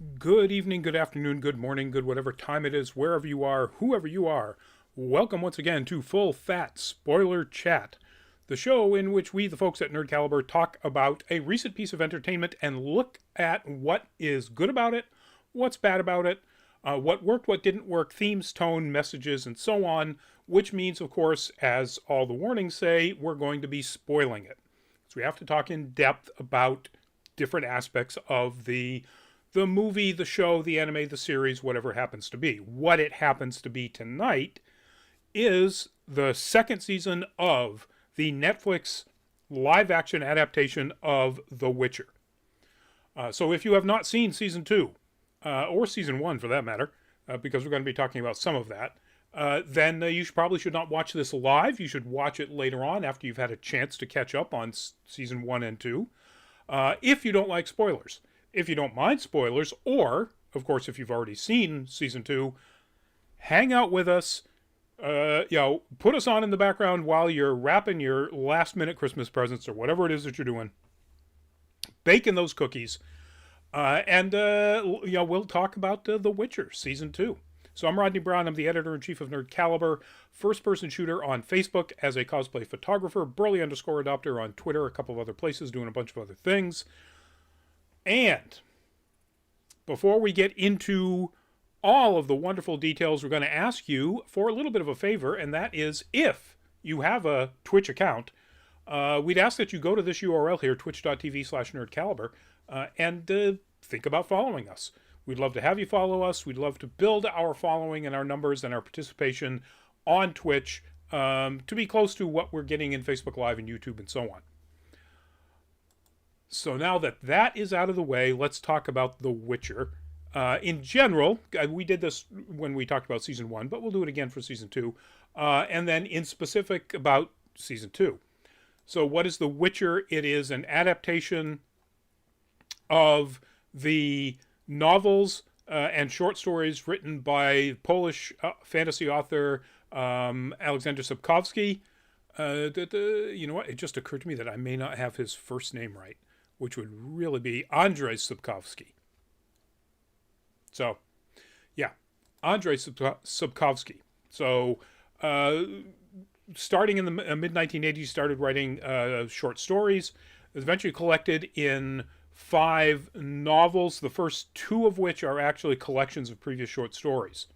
Good evening, good afternoon, good morning, good whatever time it is, wherever you are, whoever you are. Welcome once again to Full Fat Spoiler Chat, the show in which we, the folks at Nerd Caliber, talk about a recent piece of entertainment and look at what is good about it, what's bad about it, what worked, what didn't work, themes, tone, messages, and so on, which means, of course, as all the warnings say, we're going to be spoiling it. So we have to talk in depth about different aspects of the movie, the show, the anime, the series, whatever it happens to be. What it happens to be tonight is the second season of the Netflix live action adaptation of The Witcher. So if you have not seen season 2, or season 1 for that matter, because we're going to be talking about some of that, then you probably should not watch this live. You should watch it later on after you've had a chance to catch up on season 1 and 2, if you don't like spoilers. If you don't mind spoilers, or, of course, if you've already seen season 2, hang out with us. Put us on in the background while you're wrapping your last minute Christmas presents or whatever it is that you're doing. Baking those cookies. We'll talk about The Witcher season 2. So I'm Rodney Brown. I'm the editor-in-chief of Nerd Caliber, first-person shooter on Facebook as a cosplay photographer, Burley_adopter on Twitter, a couple of other places, doing a bunch of other things. And before we get into all of the wonderful details, we're going to ask you for a little bit of a favor, and that is if you have a Twitch account, we'd ask that you go to this URL here, twitch.tv/nerdcaliber, and think about following us. We'd love to have you follow us. We'd love to build our following and our numbers and our participation on Twitch to be close to what we're getting in Facebook Live and YouTube and so on. So now that that is out of the way, let's talk about The Witcher. In general, we did this when we talked about season 1, but we'll do it again for season 2. And then in specific about season 2. So what is The Witcher? It is an adaptation of the novels and short stories written by Polish fantasy author Alexander Sapkowski. You know what? It just occurred to me that I may not have his first name right, which would really be Andrzej Sapkowski. So, yeah, Andrzej Sapkowski. So, starting in the mid-1980s, started writing short stories, eventually collected in 5 novels, the first 2 of which are actually collections of previous short stories.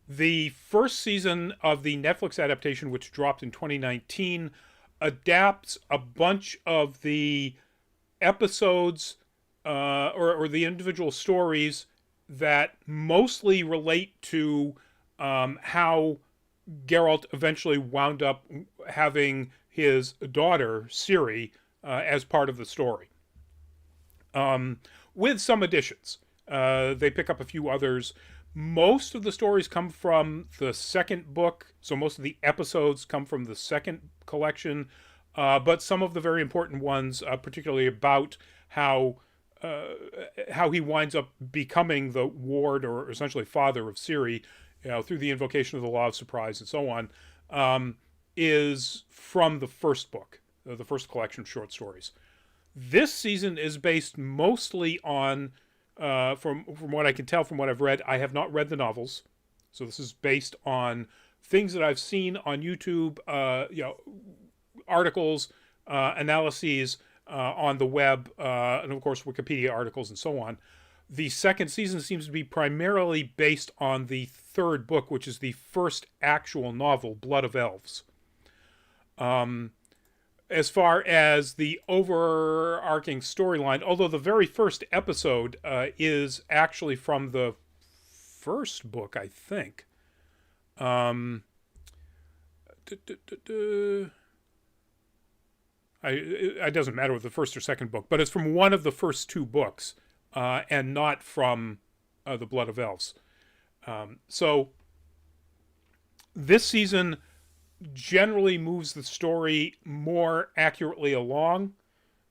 The first season of the Netflix adaptation, which dropped in 2019, adapts a bunch of the episodes or the individual stories that mostly relate to how Geralt eventually wound up having his daughter, Ciri, as part of the story. With some additions. They pick up a few others. Most of the stories come from the second book, so most of the episodes come from the second collection, but some of the very important ones, particularly about how he winds up becoming the ward or essentially father of Ciri, through the invocation of the law of surprise and so on, is from the first book, the first collection of short stories. This season is based mostly on, from what I can tell from what I've read, I have not read the novels, so this is based on things that I've seen on YouTube, articles, analyses on the web, and of course Wikipedia articles and so on. The second season seems to be primarily based on the third book, which is the first actual novel, Blood of Elves. As far as the overarching storyline, although the very first episode is actually from the first book, I think. It doesn't matter with the first or second book, but it's from one of the first 2 books, and not from the Blood of Elves. So this season generally moves the story more accurately along,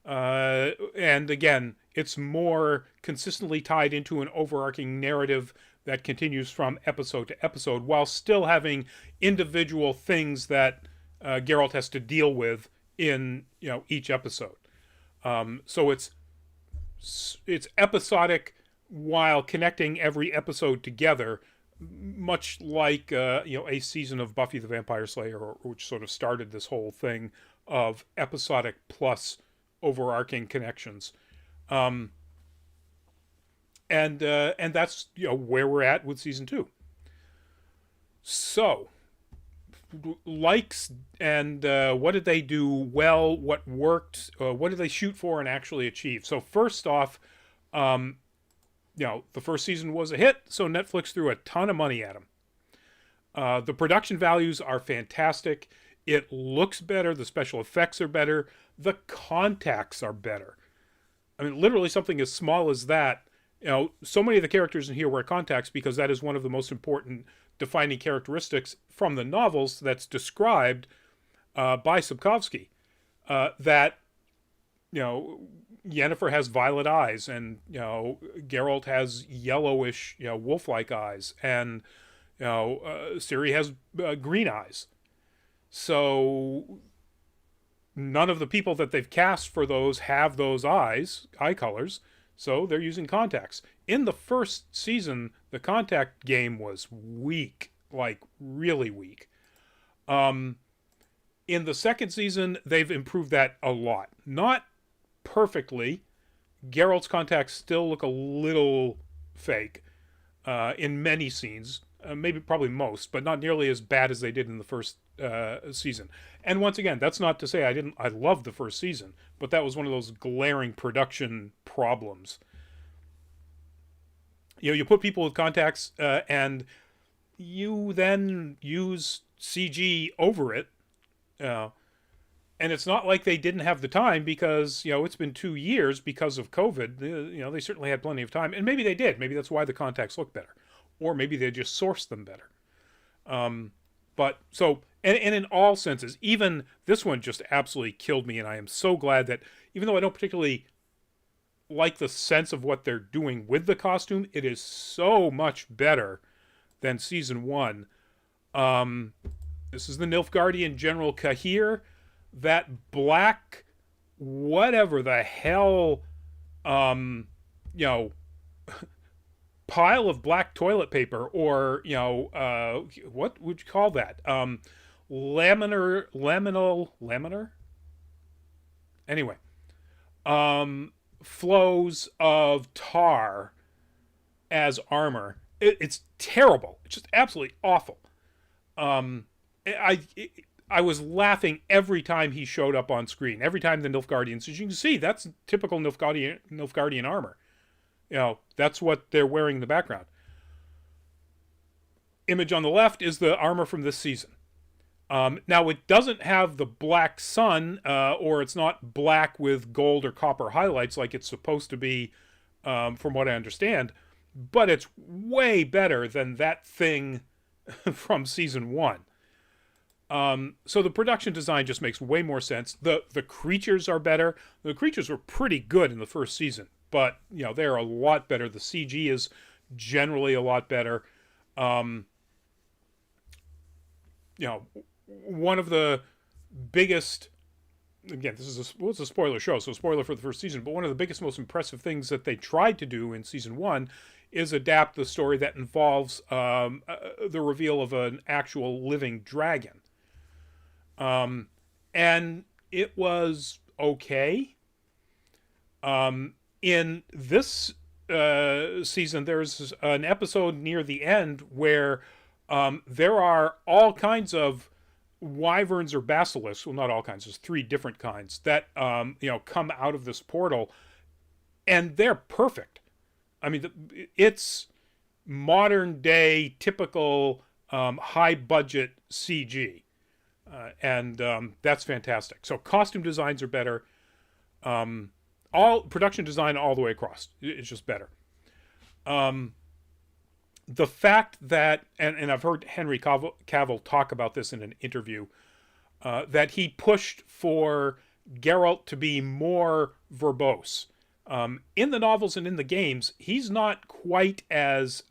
and again, it's more consistently tied into an overarching narrative that continues from episode to episode, while still having individual things that Geralt has to deal with in each episode. So it's episodic, while connecting every episode together, much like a season of Buffy the Vampire Slayer, which sort of started this whole thing of episodic plus overarching connections. Um, and that's where we're at with season 2. So, likes and what did they do well? What worked? What did they shoot for and actually achieve? So first off, the first season was a hit, so Netflix threw a ton of money at them. The production values are fantastic. It looks better. The special effects are better. The contacts are better. I mean, literally something as small as that. So many of the characters in here wear contacts because that is one of the most important defining characteristics from the novels that's described by Sapkowski. That, Yennefer has violet eyes, and Geralt has yellowish, wolf-like eyes, and Ciri has green eyes. So none of the people that they've cast for those have those eye colors, so they're using contacts. In the first season, the contact game was weak, like really weak. In the second season, they've improved that a lot. Not perfectly. Geralt's contacts still look a little fake in many scenes, probably most, but not nearly as bad as they did in the first season. And once again, that's not to say I loved the first season, but that was one of those glaring production problems. You put people with contacts and you then use CG over it. And it's not like they didn't have the time because, it's been 2 years because of COVID. They certainly had plenty of time. And maybe they did. Maybe that's why the contacts look better. Or maybe they just sourced them better. And in all senses, even this one just absolutely killed me. And I am so glad that even though I don't particularly like the sense of what they're doing with the costume, it is so much better than season 1. This is the Nilfgaardian General Cahir. That black, whatever the hell, pile of black toilet paper, or, what would you call that? Laminar? Anyway, flows of tar as armor. It's terrible. It's just absolutely awful. I was laughing every time he showed up on screen. Every time the Nilfgaardians, as you can see, that's typical Nilfgaardian armor. That's what they're wearing in the background. Image on the left is the armor from this season. Now, it doesn't have the black sun, or it's not black with gold or copper highlights like it's supposed to be, from what I understand. But it's way better than that thing from season 1. So the production design just makes way more sense. The creatures are better. The creatures were pretty good in the first season, but they're a lot better. The CG is generally a lot better. One of the biggest, again, this is a spoiler show, so spoiler for the first season, but one of the biggest, most impressive things that they tried to do in season 1 is adapt the story that involves the reveal of an actual living dragon. And it was okay. In this season, there's an episode near the end where there are all kinds of wyverns or basilisks. Well, not all kinds. There's 3 different kinds that come out of this portal, and they're perfect. I mean, it's modern day, typical high budget CG. And that's fantastic. So costume designs are better. All production design all the way across. It's just better. The fact that, and I've heard Henry Cavill talk about this in an interview, that he pushed for Geralt to be more verbose. In the novels and in the games, he's not quite as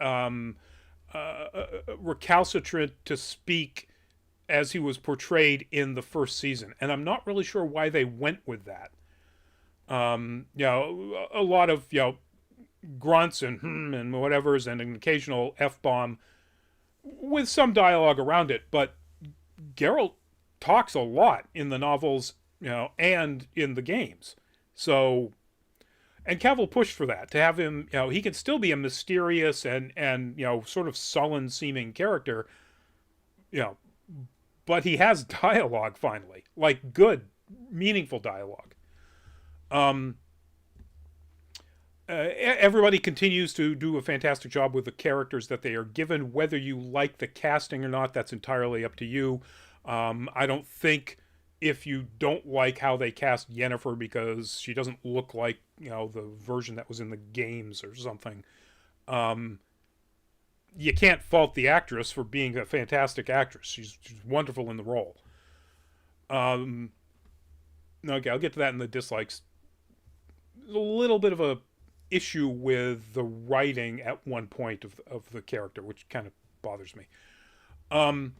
recalcitrant to speak as he was portrayed in the first season. And I'm not really sure why they went with that. A lot of, grunts and and whatever's and an occasional F-bomb with some dialogue around it. But Geralt talks a lot in the novels, and in the games. So, and Cavill pushed for that, to have him, he can still be a mysterious and sort of sullen seeming character, you know, but he has dialogue finally, like good, meaningful dialogue. Um, Everybody continues to do a fantastic job with the characters that they are given. Whether you like the casting or not, that's entirely up to you. I don't think, if you don't like how they cast Yennefer because she doesn't look like the version that was in the games or something, you can't fault the actress for being a fantastic actress. She's wonderful in the role. Um, okay, I'll get to that in the dislikes. A little bit of a issue with the writing at one point of the character, which kind of bothers me. Um,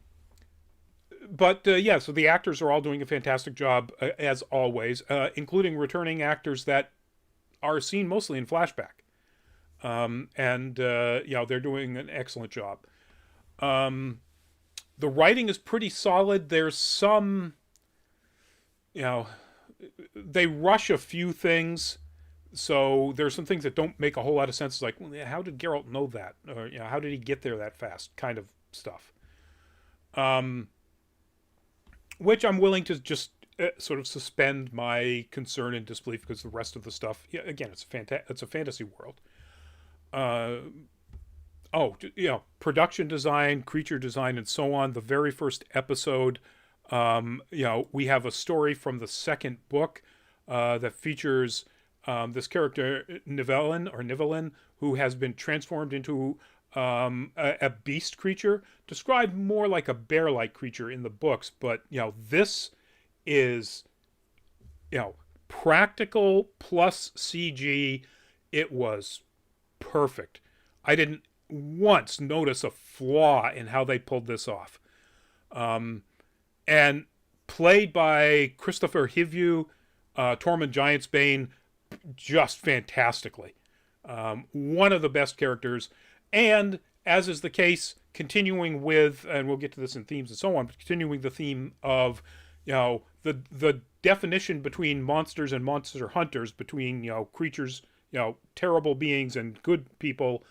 but yeah, so the actors are all doing a fantastic job, as always, including returning actors that are seen mostly in flashback. And they're doing an excellent job. The writing is pretty solid. There's some, they rush a few things. So there's some things that don't make a whole lot of sense. It's like, well, how did Geralt know that? Or, how did he get there that fast? Kind of stuff. Which I'm willing to just sort of suspend my concern and disbelief, because the rest of the stuff, yeah, again, it's a fantasy world. Production design, creature design, and so on. The very first episode, we have a story from the second book that features this character Nivellen, who has been transformed into a beast creature, described more like a bear-like creature in the books. But this is practical plus CG. It was perfect. I didn't once notice a flaw in how they pulled this off. And played by Christopher Hivju, Tormund Giantsbane, just fantastically. One of the best characters. And as is the case, continuing with, and we'll get to this in themes and so on, but continuing the theme of, the definition between monsters and monster hunters, between, creatures, terrible beings and good people.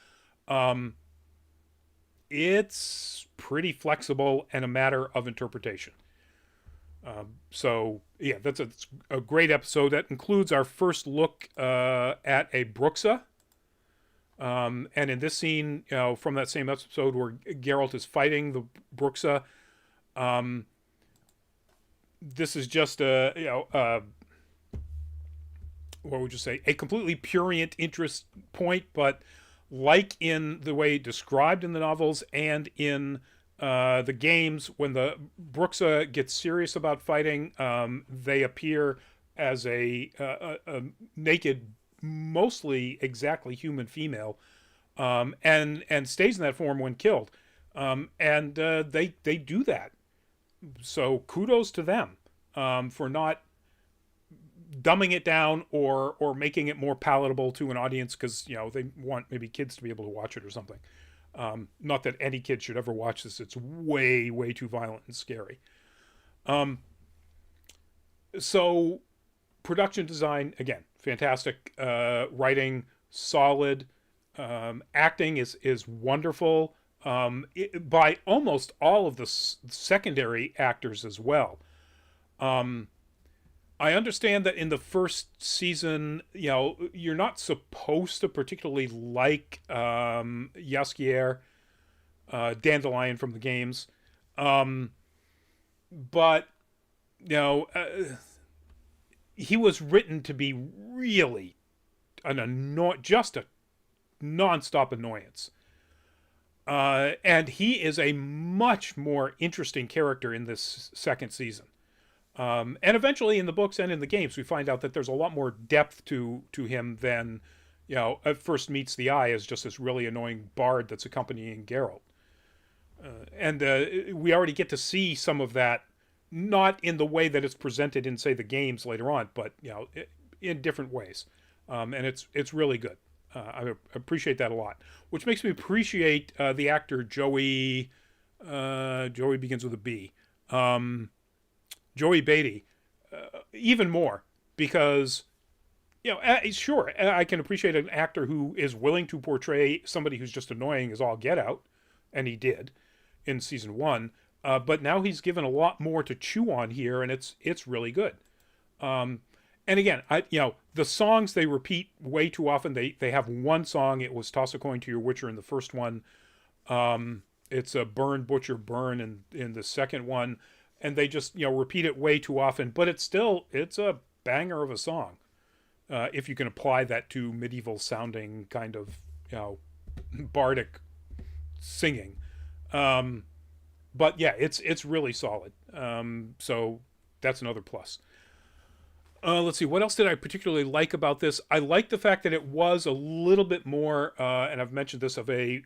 It's pretty flexible and a matter of interpretation. So yeah, that's a great episode that includes our first look at a Bruxa. And in this scene, from that same episode where Geralt is fighting the Bruxa, this is just what would you say, a completely prurient interest point, but like in the way described in the novels and in the games, when the Bruxa gets serious about fighting, they appear as a naked, mostly exactly human female, and stays in that form when killed. They do that. So kudos to them for not dumbing it down or making it more palatable to an audience, because they want maybe kids to be able to watch it or something. Not that any kid should ever watch this. It's way, way too violent and scary. So production design, again, fantastic. Writing, solid. Acting is wonderful. By almost all of the secondary actors as well. I understand that in the first season, you're not supposed to particularly like Jaskier, Dandelion from the games. But, he was written to be really just a nonstop annoyance. And he is a much more interesting character in this second season. And eventually in the books and in the games, we find out that there's a lot more depth to him than, at first meets the eye as just this really annoying bard that's accompanying Geralt. And we already get to see some of that, not in the way that it's presented in, say, the games later on, but, in different ways. And it's really good. I appreciate that a lot, which makes me appreciate the actor Joey. Joey begins with a B. Joey Beatty even more because sure, I can appreciate an actor who is willing to portray somebody who's just annoying as all get out, and he did in season 1. But now he's given a lot more to chew on here, and it's really good. And again, the songs they repeat way too often. They have one song. It was "Toss a Coin to Your Witcher" in the first one. It's a "Burn, Butcher, Burn" in the second one, and they just repeat it way too often. But it's a banger of a song. If you can apply that to medieval sounding kind of bardic singing. But yeah, it's really solid. So that's another plus. Let's see, what else did I particularly like about this? I like the fact that it was a little bit more, and I've mentioned this, of a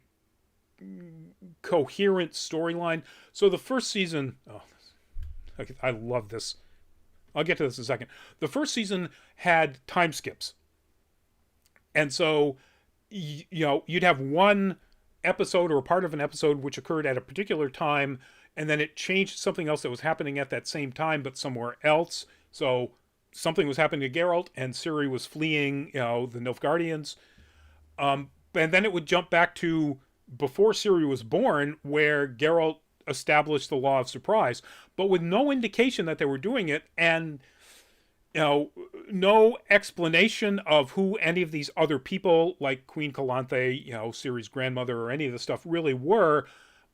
coherent storyline. So the first season, I love this. I'll get to this in a second. The first season had time skips. And so, you'd have one episode or part of an episode which occurred at a particular time, and then it changed something else that was happening at that same time, but somewhere else. So something was happening to Geralt, and Ciri was fleeing, the Nilfgaardians. And then it would jump back to before Ciri was born, where Geralt established the law of surprise, but with no indication that they were doing it, and no explanation of who any of these other people, like Queen Calanthe, Ciri's grandmother, or any of the stuff really were,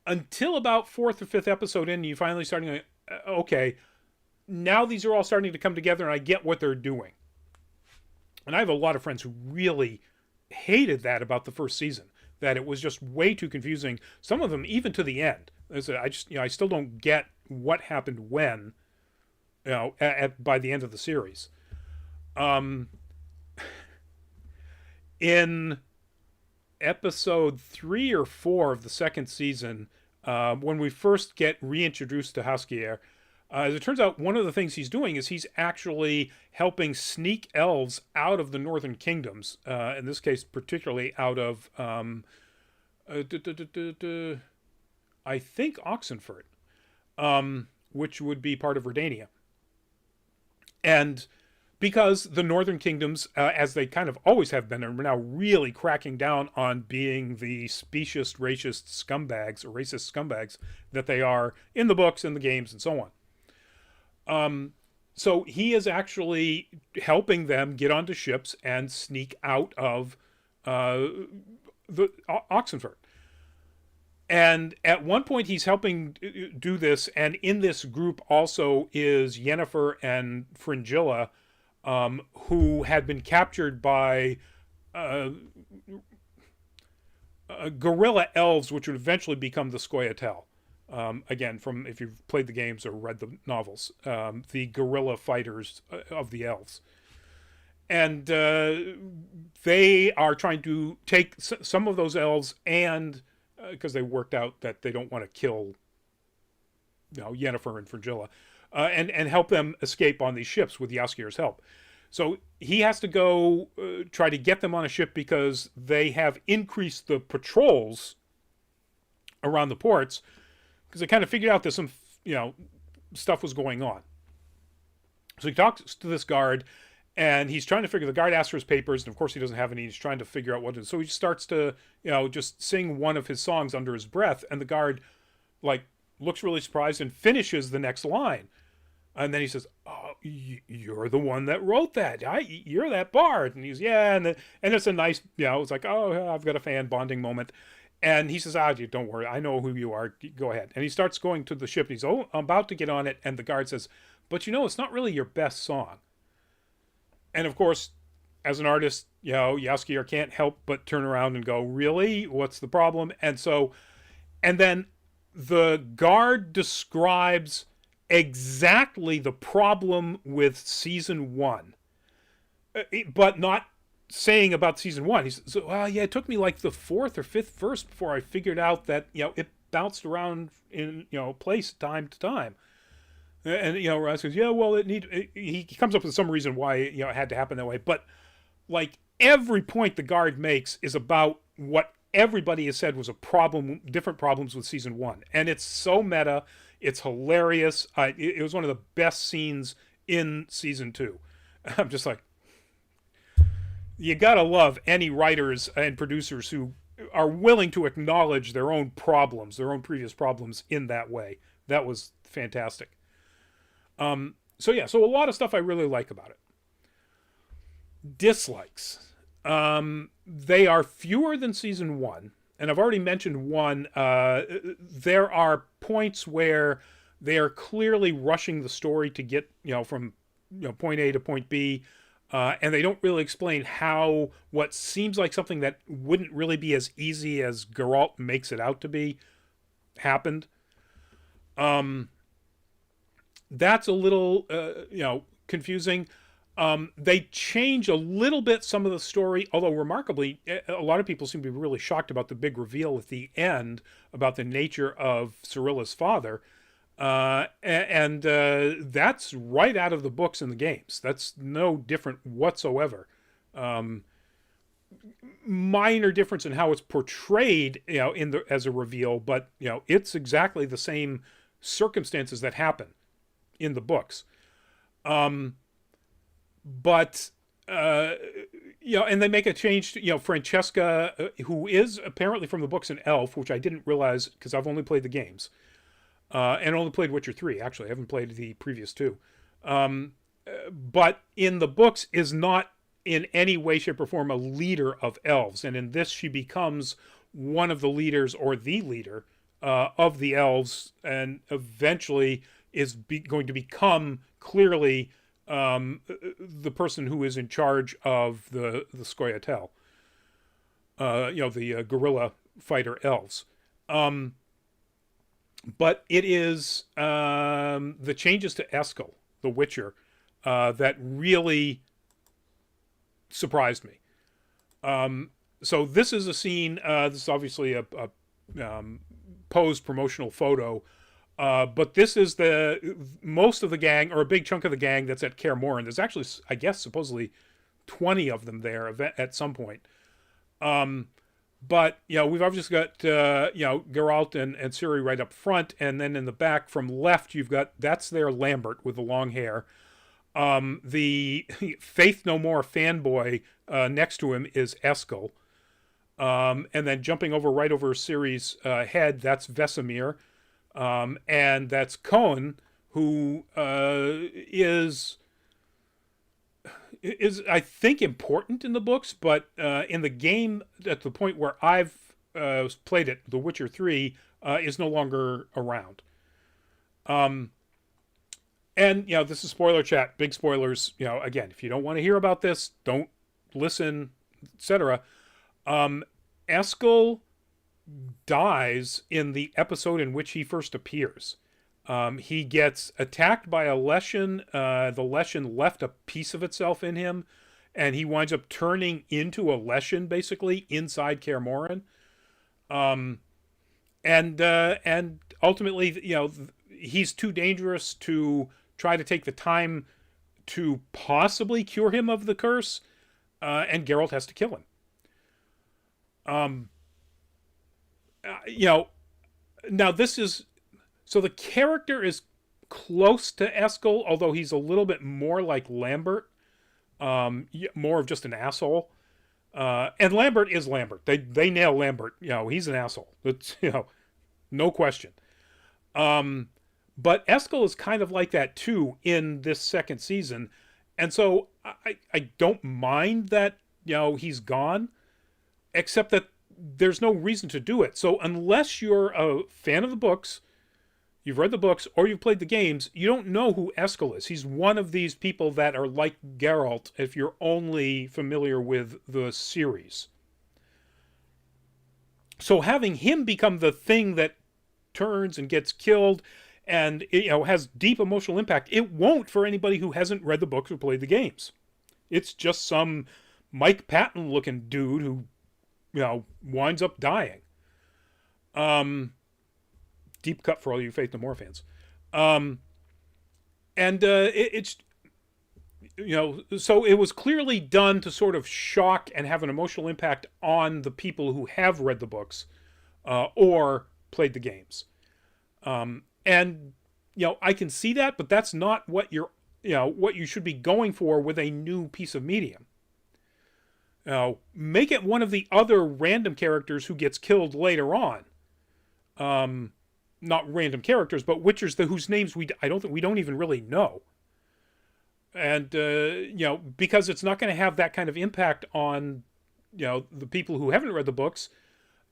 until about 4th or 5th episode in. You finally starting to, okay, now these are all starting to come together, and I get what they're doing. And I have a lot of friends who really hated that about the first season, that it was just way too confusing. Some of them even to the end. I still don't get what happened when, by the end of the series. In episode 3 or 4 of the second season, when we first get reintroduced to Jaskier, as it turns out, one of the things he's doing is he's actually helping sneak elves out of the northern kingdoms. In this case, particularly out of, I think, Oxenfurt, which would be part of Redania. And because the northern kingdoms, as they kind of always have been, are now really cracking down on being the specious, racist scumbags that they are in the books and the games and so on. So he is actually helping them get onto ships and sneak out of the Oxenfurt. And at one point he's helping do this, and in this group also is Yennefer and Fringilla, who had been captured by guerrilla elves, which would eventually become the Scoia'tael. Again, from if you've played the games or read the novels, the guerrilla fighters of the elves. And they are trying to take some of those elves, and because they worked out that they don't want to kill Yennefer and Fringilla, and help them escape on these ships with Jaskier's help. So he has to go try to get them on a ship because they have increased the patrols around the ports, because they kind of figured out that some stuff was going on. So he talks to this guard, and he's trying to figure. The guard asks for his papers, and of course he doesn't have any. He's trying to figure out what it is. So he starts to just sing one of his songs under his breath, and the guard looks really surprised and finishes the next line. And then he says, "Oh, you're the one that wrote that. You're that bard." And he's, "Yeah." And it's a nice, it's like, "Oh, I've got a fan bonding moment." And he says, "Don't worry. I know who you are. Go ahead." And he starts going to the ship. And he's, "Oh, I'm about to get on it." And the guard says, "But it's not really your best song." And of course, as an artist, Jaskier can't help but turn around and go, "Really? What's the problem?" And then the guard describes exactly the problem with season 1, but not saying about season 1. He says, "Well, yeah, it took me like the 4th or 5th verse before I figured out that it bounced around in place time to time." And Raz goes, "Yeah, well, he comes up with some reason why it had to happen that way, but every point the guard makes is about what everybody has said was a problem, different problems with season one. And it's so meta. It's hilarious. It was one of the best scenes in season two. I'm just like, you gotta love any writers and producers who are willing to acknowledge their own problems, their own previous problems in that way. That was fantastic. So a lot of stuff I really like about it. Dislikes. They are fewer than season one, and I've already mentioned one. There are points where they are clearly rushing the story to get from point A to point B, and they don't really explain how what seems like something that wouldn't really be as easy as Geralt makes it out to be happened. That's a little confusing. They change a little bit some of the story, although remarkably, a lot of people seem to be really shocked about the big reveal at the end about the nature of Cirilla's father. And that's right out of the books and the games. That's no different whatsoever. Minor difference in how it's portrayed, as a reveal, but it's exactly the same circumstances that happen in the books. But and they make a change to Francesca, who is apparently from the books an elf, which I didn't realize because I've only played the games, and only played Witcher 3. Actually, I haven't played the previous two. But in the books is not in any way, shape, or form a leader of elves, and in this she becomes one of the leaders or the leader of the elves, and eventually is going to become clearly the person who is in charge of the Scoia'tael, the guerrilla fighter elves. But it is the changes to Eskel, the Witcher, that really surprised me. So this is a scene. This is obviously a posed promotional photo. But this is most of the gang, or a big chunk of the gang that's at Kaer Morhen. There's actually, I guess, supposedly 20 of them there at some point. But we've obviously got Geralt and Ciri right up front, and then in the back from left that's their Lambert with the long hair. The Faith No More fanboy next to him is Eskel, and then jumping right over Ciri's head, that's Vesemir. And that's Cohen, who is I think important in the books, but in the game, at the point where I've played it, The Witcher 3 is no longer around. And this is spoiler chat, big spoilers. Again, if you don't want to hear about this, don't listen, etc. Eskel dies in the episode in which he first appears. He gets attacked by a Leshen. The Leshen left a piece of itself in him, and he winds up turning into a Leshen, basically, inside Kaer Morhen. And ultimately, he's too dangerous to try to take the time to possibly cure him of the curse, and Geralt has to kill him. Now this is, so the character is close to Eskel, although he's a little bit more like Lambert, more of just an asshole. And Lambert is Lambert. They nail Lambert. He's an asshole. It's, no question. But Eskel is kind of like that too in this second season. And so I don't mind that, he's gone, except that there's no reason to do it. So unless you're a fan of the books, you've read the books, or you've played the games, you don't know who Eskel is. He's one of these people that are like Geralt if you're only familiar with the series. So having him become the thing that turns and gets killed and has deep emotional impact, it won't for anybody who hasn't read the books or played the games. It's just some Mike Patton looking dude who winds up dying. Deep cut for all you Faith No More fans. It's so it was clearly done to sort of shock and have an emotional impact on the people who have read the books or played the games. And I can see that, but that's not what what you should be going for with a new piece of medium. Make it one of the other random characters who gets killed later on. Not random characters, but Witchers whose names we don't even really know. And because it's not going to have that kind of impact on the people who haven't read the books,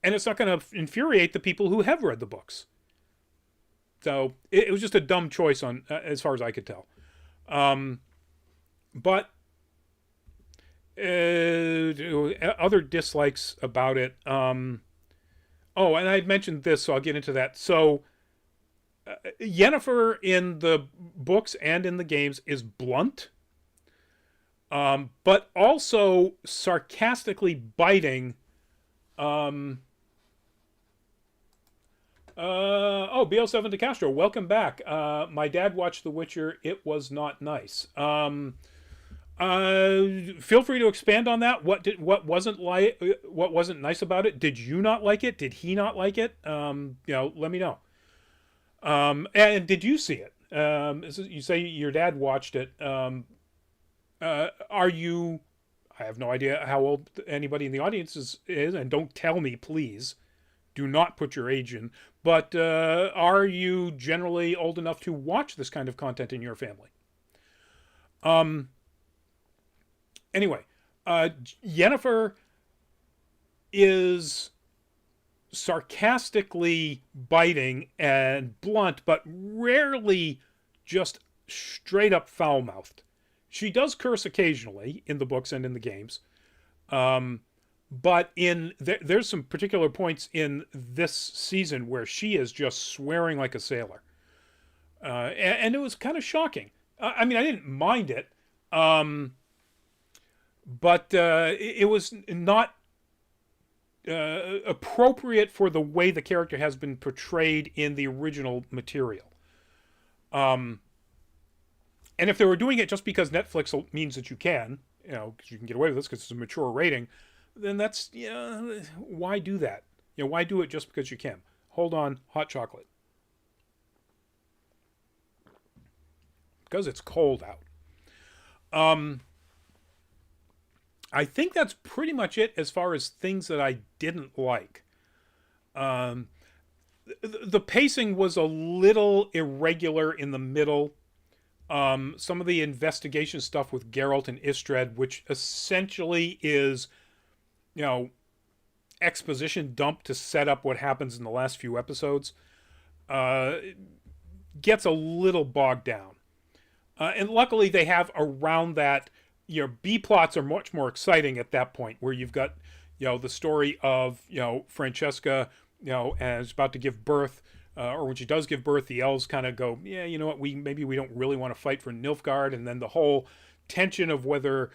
and it's not going to infuriate the people who have read the books. So it was just a dumb choice on as far as I could tell. But other dislikes about it. And I'd mentioned this, so I'll get into that. So Yennefer in the books and in the games is blunt, but also sarcastically biting. BL7 De Castro, welcome back. My dad watched The Witcher. It was not nice. Feel free to expand on that. What wasn't nice about it? Did you not like it? Did he not like it? Let me know. And did you see it? You say your dad watched it. I have no idea how old anybody in the audience is, and don't tell me, please. Do not put your age in. But are you generally old enough to watch this kind of content in your family? Anyway, Yennefer is sarcastically biting and blunt, but rarely just straight up foul-mouthed. She does curse occasionally in the books and in the games. But there's some particular points in this season where she is just swearing like a sailor. And it was kind of shocking. I mean, I didn't mind it. But it was not appropriate for the way the character has been portrayed in the original material. And if they were doing it just because Netflix means that you can, because you can get away with this because it's a mature rating, then that's, why do that? Why do it just because you can? Hold on, hot chocolate. Because it's cold out. I think that's pretty much it as far as things that I didn't like. The pacing was a little irregular in the middle. Some of the investigation stuff with Geralt and Istred, which essentially is, exposition dump to set up what happens in the last few episodes, gets a little bogged down. And luckily they have around that, B plots are much more exciting at that point, where you've got, the story of, Francesca, and is about to give birth, or when she does give birth, the elves kind of go, yeah, you know what, maybe we don't really want to fight for Nilfgaard, and then the whole tension of whether,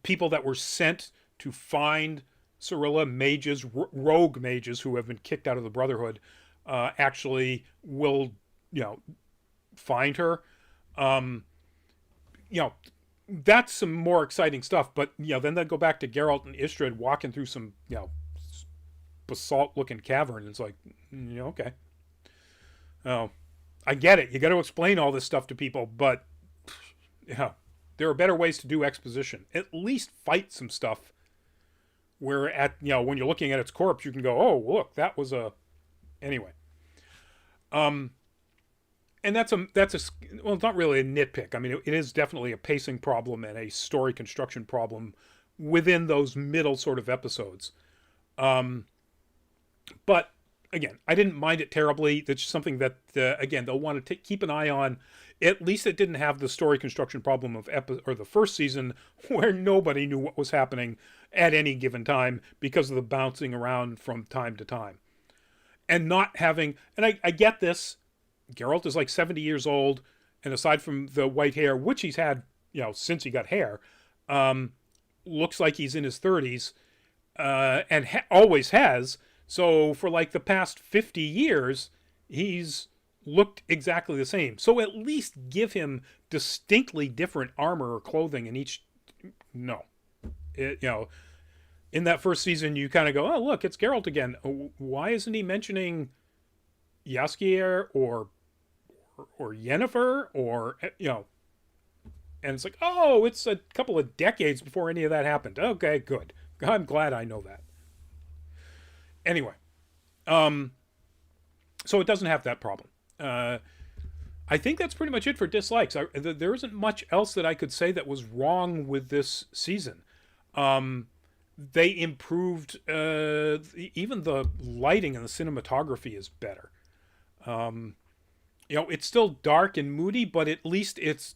people that were sent to find Cirilla, mages, rogue mages who have been kicked out of the Brotherhood, actually will, find her. That's some more exciting stuff. But, then they go back to Geralt and Istrid walking through some, basalt-looking cavern. And it's like, okay. Oh, I get it. You got to explain all this stuff to people, but, there are better ways to do exposition. At least fight some stuff where when you're looking at its corpse, you can go, oh, look, that was a... Anyway. And that's well, it's not really a nitpick. I mean, it is definitely a pacing problem and a story construction problem within those middle sort of episodes. But again, I didn't mind it terribly. That's something that, again, they'll want to keep an eye on. At least it didn't have the story construction problem of the first season, where nobody knew what was happening at any given time because of the bouncing around from time to time. And not having, and I get this, Geralt is like 70 years old, and aside from the white hair, which he's had, since he got hair, looks like he's in his 30s, and always has. So for like the past 50 years, he's looked exactly the same. So at least give him distinctly different armor or clothing in each. No, in that first season, you kind of go, oh look, it's Geralt again. Why isn't he mentioning Jaskier or Yennefer or And it's like, oh, it's a couple of decades before any of that happened. Okay, good. I'm glad I know that. Anyway, so it doesn't have that problem. I think that's pretty much it for dislikes. There isn't much else that I could say that was wrong with this season. They improved, even the lighting and the cinematography is better. It's still dark and moody, but at least it's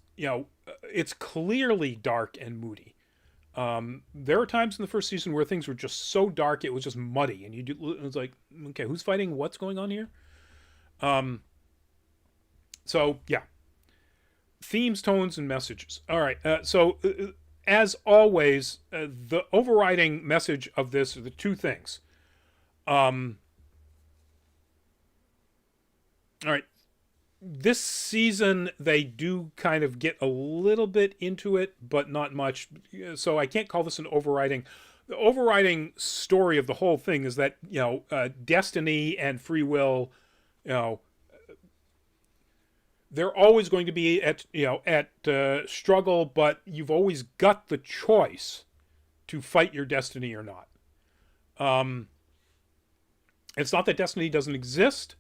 clearly dark and moody. There are times in the first season where things were just so dark it was just muddy, and it was like, okay, who's fighting? What's going on here? So yeah, themes, tones, and messages. All right. As always, the overriding message of this are the two things. All right. This season, they do kind of get a little bit into it, but not much. So I can't call this an overriding. The overriding story of the whole thing is that, destiny and free will, they're always going to be at struggle, but you've always got the choice to fight your destiny or not. It's not that destiny doesn't exist,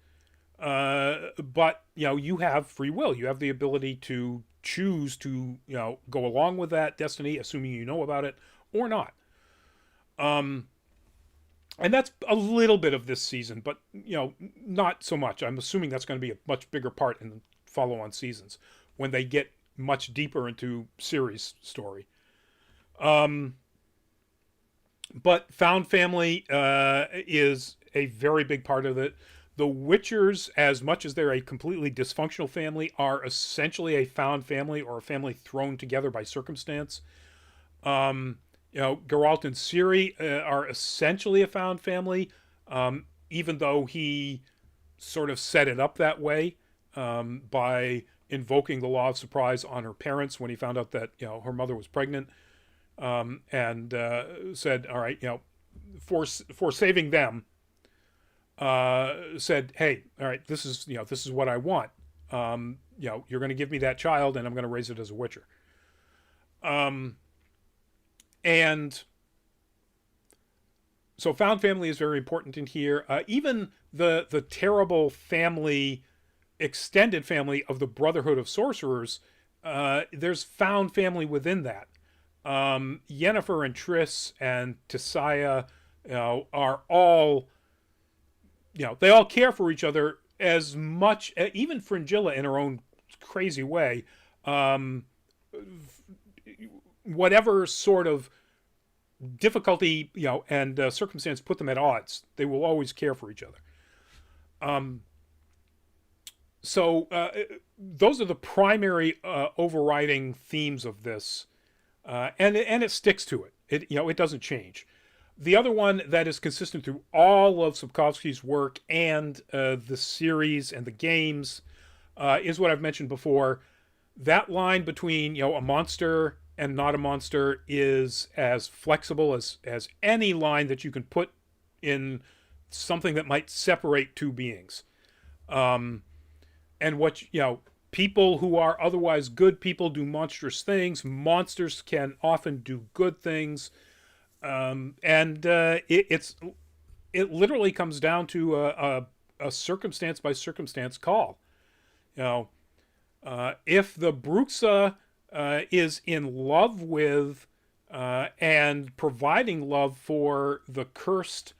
but you have free will. You have the ability to choose to go along with that destiny, assuming you know about it or not. And that's a little bit of this season, but not so much. I'm assuming that's going to be a much bigger part in the follow-on seasons when they get much deeper into series story. But found family is a very big part of it. The Witchers, as much as they're a completely dysfunctional family, are essentially a found family or a family thrown together by circumstance. Geralt and Ciri are essentially a found family, even though he sort of set it up that way by invoking the law of surprise on her parents when he found out that her mother was pregnant, and said, "All right, for saving them." Said, "Hey, all right, this is what I want. You're going to give me that child, and I'm going to raise it as a Witcher." And so, found family is very important in here. Even the terrible family, extended family of the Brotherhood of Sorcerers, there's found family within that. Yennefer and Triss and Tissaia, are all. They all care for each other as much, even Fringilla in her own crazy way. Whatever sort of difficulty, and circumstance put them at odds, they will always care for each other. So those are the primary overriding themes of this, and it sticks to it. It doesn't change. The other one that is consistent through all of Sapkowski's work and the series and the games is what I've mentioned before. That line between a monster and not a monster is as flexible as any line that you can put in something that might separate two beings. And what people who are otherwise good people do monstrous things. Monsters can often do good things. It literally comes down to a circumstance by circumstance call. If the Bruxa is in love with and providing love for the cursed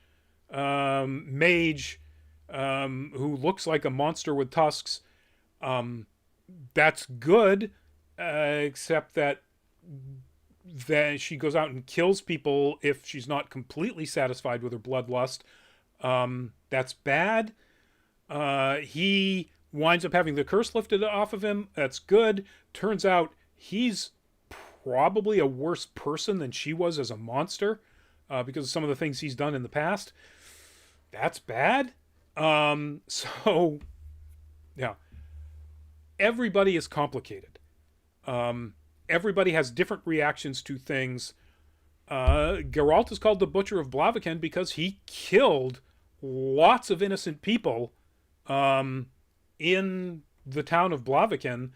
mage who looks like a monster with tusks, that's good, except that then she goes out and kills people if she's not completely satisfied with her bloodlust. That's bad. He winds up having the curse lifted off of him. That's good. Turns out he's probably a worse person than she was as a monster, because of some of the things he's done in the past. That's bad. So, yeah. everybody is complicated. Everybody has different reactions to things. Geralt is called the Butcher of Blavican because he killed lots of innocent people in the town of Blavican.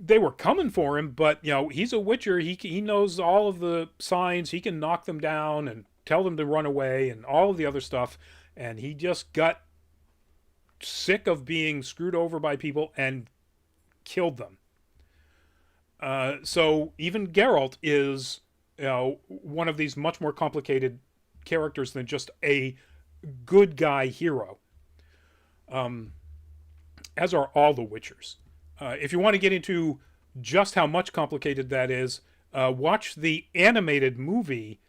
They were coming for him, but he's a witcher. He knows all of the signs. He can knock them down and tell them to run away and all of the other stuff. And he just got sick of being screwed over by people and killed them. So even Geralt is one of these much more complicated characters than just a good guy hero. As are all the Witchers. If you want to get into just how much complicated that is, watch the animated movie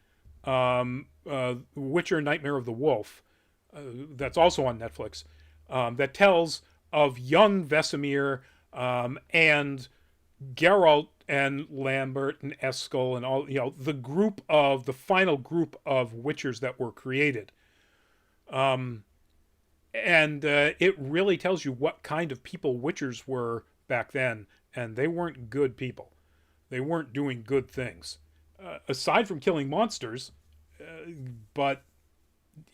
Witcher Nightmare of the Wolf. That's also on Netflix. That tells of young Vesemir and Geralt and Lambert and Eskel and all, the final group of Witchers that were created. And it really tells you what kind of people Witchers were back then, and they weren't good people. They weren't doing good things, aside from killing monsters. But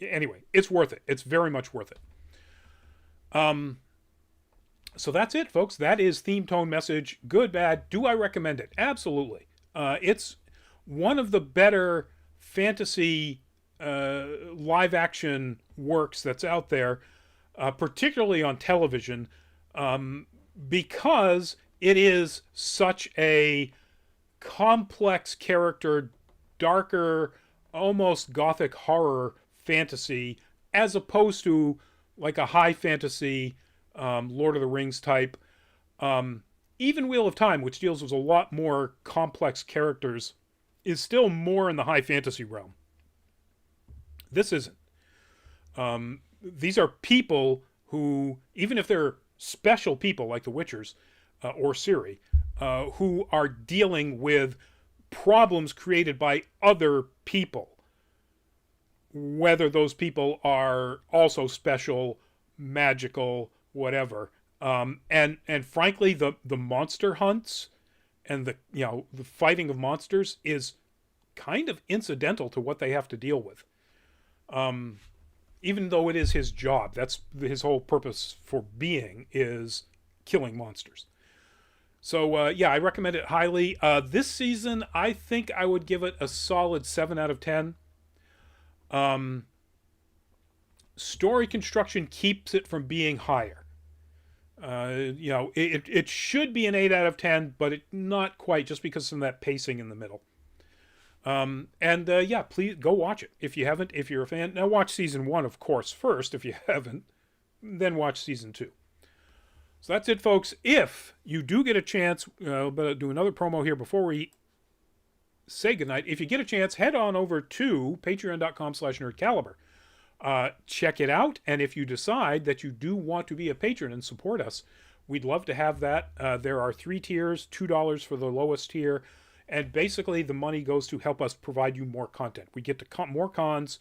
anyway, it's worth it. It's very much worth it. So that's it, folks. That is Theme, Tone, Message. Good, bad. Do I recommend it? Absolutely. It's one of the better fantasy live action works that's out there, particularly on television, because it is such a complex character, darker, almost gothic horror fantasy, as opposed to like a high fantasy Lord of the Rings type. Even Wheel of Time, which deals with a lot more complex characters, is still more in the high fantasy realm. This isn't. These are people who, even if they're special people like the Witchers or Ciri, who are dealing with problems created by other people. Whether those people are also special, magical, whatever. And frankly, the monster hunts and the fighting of monsters is kind of incidental to what they have to deal with. Even though it is his job, that's his whole purpose for being, is killing monsters. So I recommend it highly. This season, I think I would give it a solid 7 out of 10. Story construction keeps it from being higher. It should be an 8 out of 10, but not quite, just because of some of that pacing in the middle. Please go watch it if you haven't. If you're a fan, now watch season 1, of course, first. If you haven't, then watch season 2. So that's it, folks. If you do get a chance, but do another promo here before we say goodnight. If you get a chance, head on over to patreon.com/nerdcaliber. Check it out, and if you decide that you do want to be a patron and support us, we'd love to have that. There are 3 tiers, $2 for the lowest tier, and basically the money goes to help us provide you more content. We get to more cons,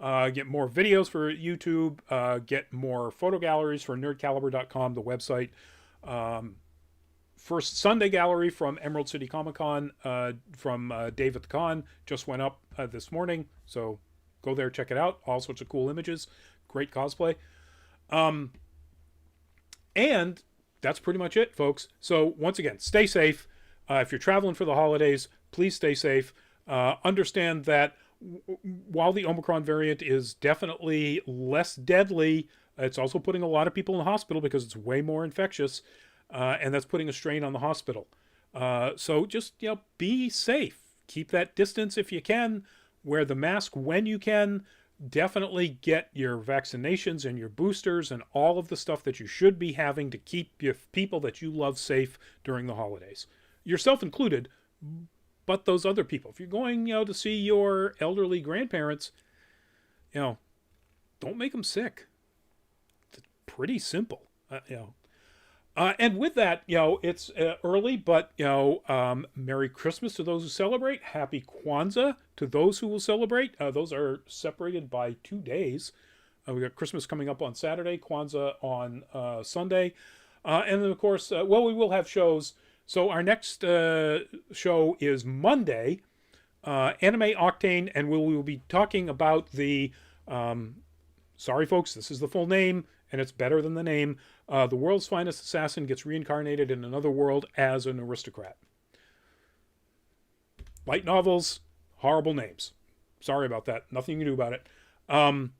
get more videos for YouTube, get more photo galleries for nerdcaliber.com, the website. First Sunday gallery from Emerald City Comic Con from Dave at the Con just went up this morning, so go there, check it out. All sorts of cool images, great cosplay. And that's pretty much it, folks. So once again, stay safe. If you're traveling for the holidays, please stay safe. Understand that while the Omicron variant is definitely less deadly, it's also putting a lot of people in the hospital because it's way more infectious, and that's putting a strain on the hospital. So just be safe. Keep that distance if you can. Wear the mask when you can. Definitely get your vaccinations and your boosters and all of the stuff that you should be having to keep your people that you love safe during the holidays. Yourself included, but those other people. If you're going, to see your elderly grandparents, don't make them sick. It's pretty simple, And with that, it's early, but, Merry Christmas to those who celebrate. Happy Kwanzaa to those who will celebrate. Those are separated by 2 days. We got Christmas coming up on Saturday, Kwanzaa on Sunday. And then, of course, we will have shows. So our next show is Monday, Anime Octane, and we will be talking about the, sorry folks, this is the full name, and it's better than the name. The world's finest assassin gets reincarnated in another world as an aristocrat. Light novels, horrible names. Sorry about that. Nothing you can do about it. And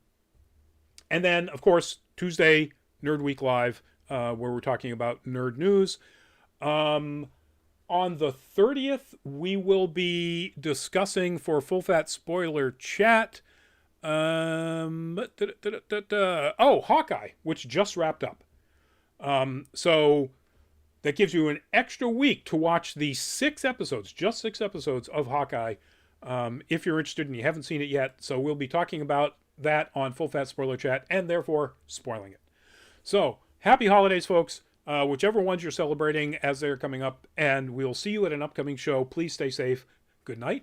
then, of course, Tuesday, Nerd Week Live, where we're talking about nerd news. On the 30th, we will be discussing for Full Fat Spoiler Chat. Hawkeye, which just wrapped up. So that gives you an extra week to watch the 6 episodes, just 6 episodes of Hawkeye, if you're interested and you haven't seen it yet. So we'll be talking about that on Full Fat Spoiler Chat, and therefore spoiling it. So happy holidays, folks. Whichever ones you're celebrating as they're coming up, and we'll see you at an upcoming show. Please stay safe. Good night